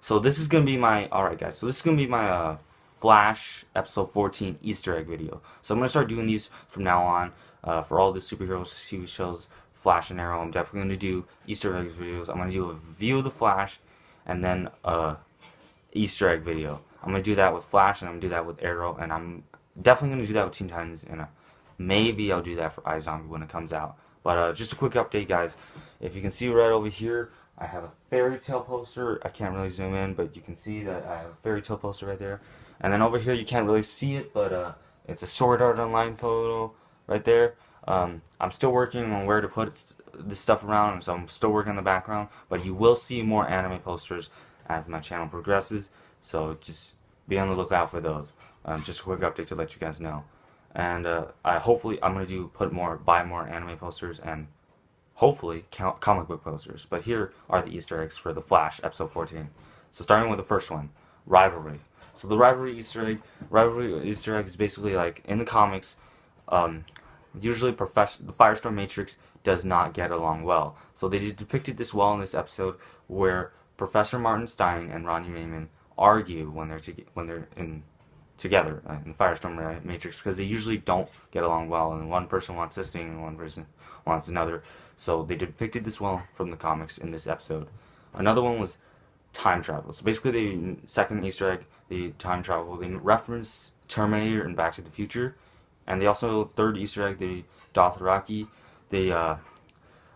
So this is gonna be my alright guys. So this is gonna be my Flash episode 14 Easter egg video. So I'm gonna start doing these from now on for all the superhero TV shows, Flash and Arrow. I'm definitely gonna do Easter egg videos. I'm gonna do a review of the Flash and then Easter egg video. I'm gonna do that with Flash and I'm gonna do that with Arrow, and I'm definitely gonna do that with Teen Titans, and maybe I'll do that for iZombie when it comes out. But just a quick update, guys. If you can see right over here, I have a fairy tale poster. I can't really zoom in, but you can see that I have a fairy tale poster right there. And then over here, you can't really see it, but it's a Sword Art Online photo right there. I'm still working on where to put this stuff around, so I'm still working on the background. But you will see more anime posters as my channel progresses, so just be on the lookout for those. Just a quick update to let you guys know. And hopefully I'm gonna buy more anime posters and hopefully comic book posters. But here are the Easter eggs for the Flash episode 14. So starting with the first one, rivalry. So the rivalry Easter egg is basically like in the comics. Usually the Firestorm Matrix does not get along well. So they depicted this well in this episode where Professor Martin Stein and Ronnie Mayman argue when they're together in Firestorm Matrix, because they usually don't get along well, and one person wants this thing and one person wants another. So they depicted this well from the comics in this episode. Another one was time travel. So basically, the second Easter egg, the time travel, they reference Terminator and Back to the Future, and they also, third Easter egg, the Dothraki, they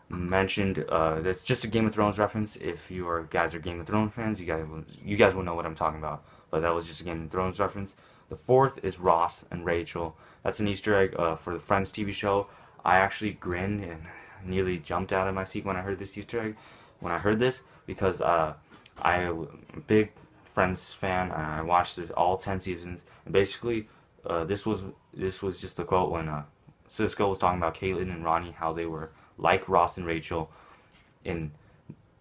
mentioned that's just a Game of Thrones reference. If you guys are Game of Thrones fans, you guys will know what I'm talking about. But that was just a Game of Thrones reference. The fourth is Ross and Rachel. That's an Easter egg for the Friends TV show. I actually grinned and nearly jumped out of my seat when I heard this Easter egg. When I heard this, because I'm a big Friends fan, and I watched all 10 seasons. And basically, this was just a quote when Cisco was talking about Caitlin and Ronnie, how they were like Ross and Rachel in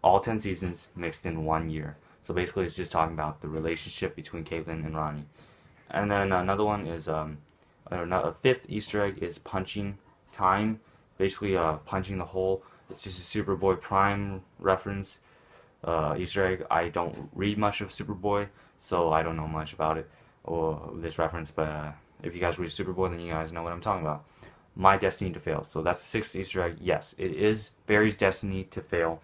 all 10 seasons mixed in 1 year. So basically, it's just talking about the relationship between Caitlin and Ronnie. And then another one is a fifth Easter egg is punching time. Basically, punching the hole. It's just a Superboy Prime reference Easter egg. I don't read much of Superboy, so I don't know much about it or this reference. But if you guys read Superboy, then you guys know what I'm talking about. My destiny to fail. So that's the sixth Easter egg. Yes, it is Barry's destiny to fail.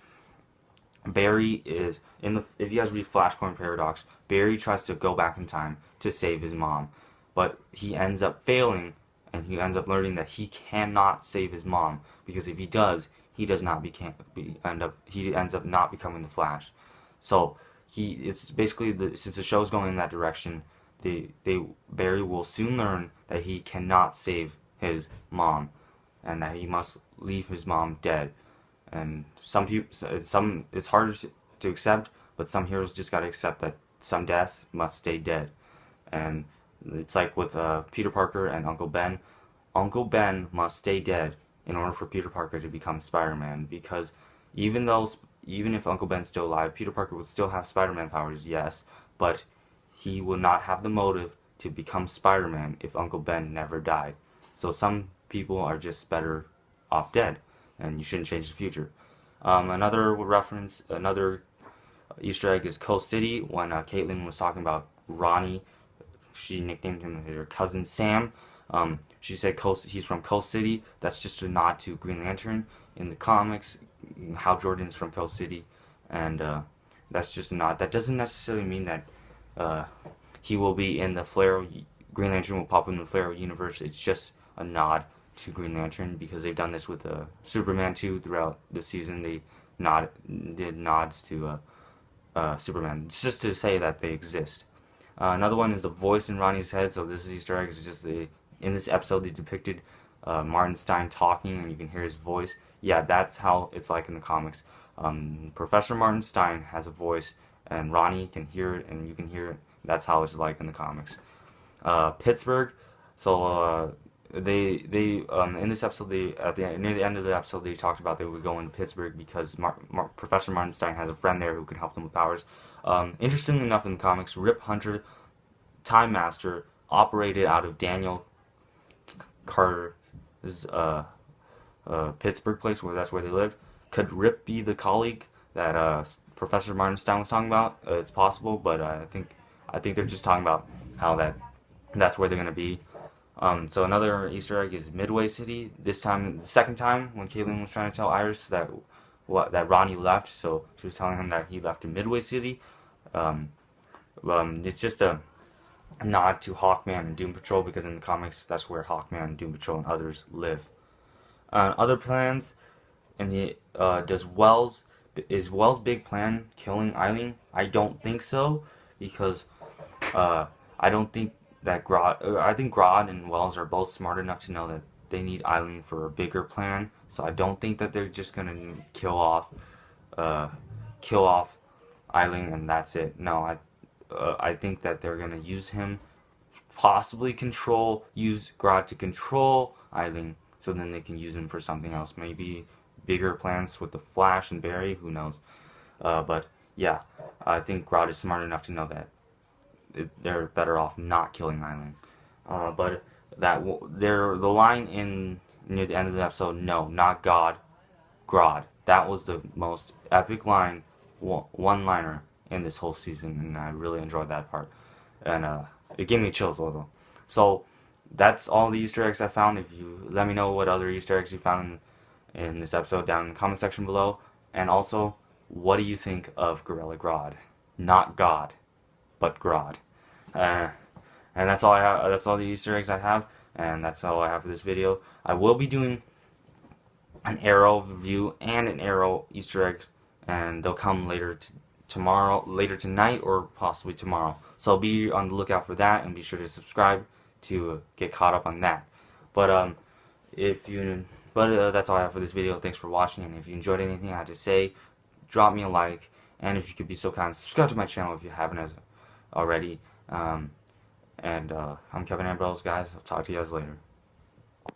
Barry is if you guys read Flashpoint Paradox, Barry tries to go back in time to save his mom, but he ends up failing, and he ends up learning that he cannot save his mom, because if he does, he ends up not becoming the Flash. So it's basically since the show's going in that direction, Barry will soon learn that he cannot save his mom, and that he must leave his mom dead. And it's harder to accept, but some heroes just gotta accept that some deaths must stay dead. And it's like with Peter Parker and Uncle Ben. Uncle Ben must stay dead in order for Peter Parker to become Spider-Man, because even if Uncle Ben's still alive, Peter Parker would still have Spider-Man powers, yes, but he would not have the motive to become Spider-Man if Uncle Ben never died. So some people are just better off dead, and you shouldn't change the future. Another Easter egg is Coast City. When Caitlin was talking about Ronnie, she nicknamed him her cousin Sam. She said he's from Coast City. That's just a nod to Green Lantern in the comics, Hal Jordan's from Coast City, and that's just a nod. That doesn't necessarily mean that he will be in the Green Lantern will pop in the Flare universe. It's just a nod to Green Lantern, because they've done this with Superman 2 throughout the season. They did nods to Superman. It's just to say that they exist. Another one is the voice in Ronnie's head. So this Easter egg is just in this episode they depicted Martin Stein talking, and you can hear his voice. Yeah, that's how it's like in the comics. Professor Martin Stein has a voice, and Ronnie can hear it, and you can hear it. That's how it's like in the comics. Pittsburgh. So they in this episode, near the end of the episode, they talked about they would go into Pittsburgh because Professor Martin Stein has a friend there who can help them with powers. Interestingly enough, in the comics, Rip Hunter, Time Master, operated out of Daniel Carter's Pittsburgh place, that's where they lived. Could Rip be the colleague that Professor Martinstein was talking about. It's possible, but I think they're just talking about how that's where they're gonna be. So another Easter egg is Midway City. This time, the second time when Caitlin was trying to tell Iris that Ronnie left, so she was telling him that he left in Midway City. It's just a nod to Hawkman and Doom Patrol, because in the comics that's where Hawkman, Doom Patrol, and others live. Other plans in the is Wells' big plan killing Eileen? I don't think so, because I don't think that I think Grodd and Wells are both smart enough to know that they need Eileen for a bigger plan. So I don't think that they're just gonna kill off Eileen and that's it. No, I think that they're gonna use him, possibly use Grodd to control Eileen, so then they can use him for something else. Maybe bigger plans with the Flash and Barry. Who knows? But yeah, I think Grodd is smart enough to know that they're better off not killing Eileen. But the line near the end of the episode, no, not God, Grodd. That was the most epic one-liner in this whole season, and I really enjoyed that part. And it gave me chills a little. So that's all the Easter eggs I found. If you let me know what other Easter eggs you found in this episode down in the comment section below. And also, what do you think of Gorilla Grodd? Not God, but Grodd. And that's all I have. That's all the Easter eggs I have, and that's all I have for this video. I will be doing an Arrow review and an Arrow Easter egg, and they'll come later tonight, or possibly tomorrow. So be on the lookout for that, and be sure to subscribe to get caught up on that. But that's all I have for this video. Thanks for watching, and if you enjoyed anything I had to say, drop me a like, and if you could be so kind, subscribe to my channel if you haven't already. I'm Kevin Ambrose, guys. I'll talk to you guys later.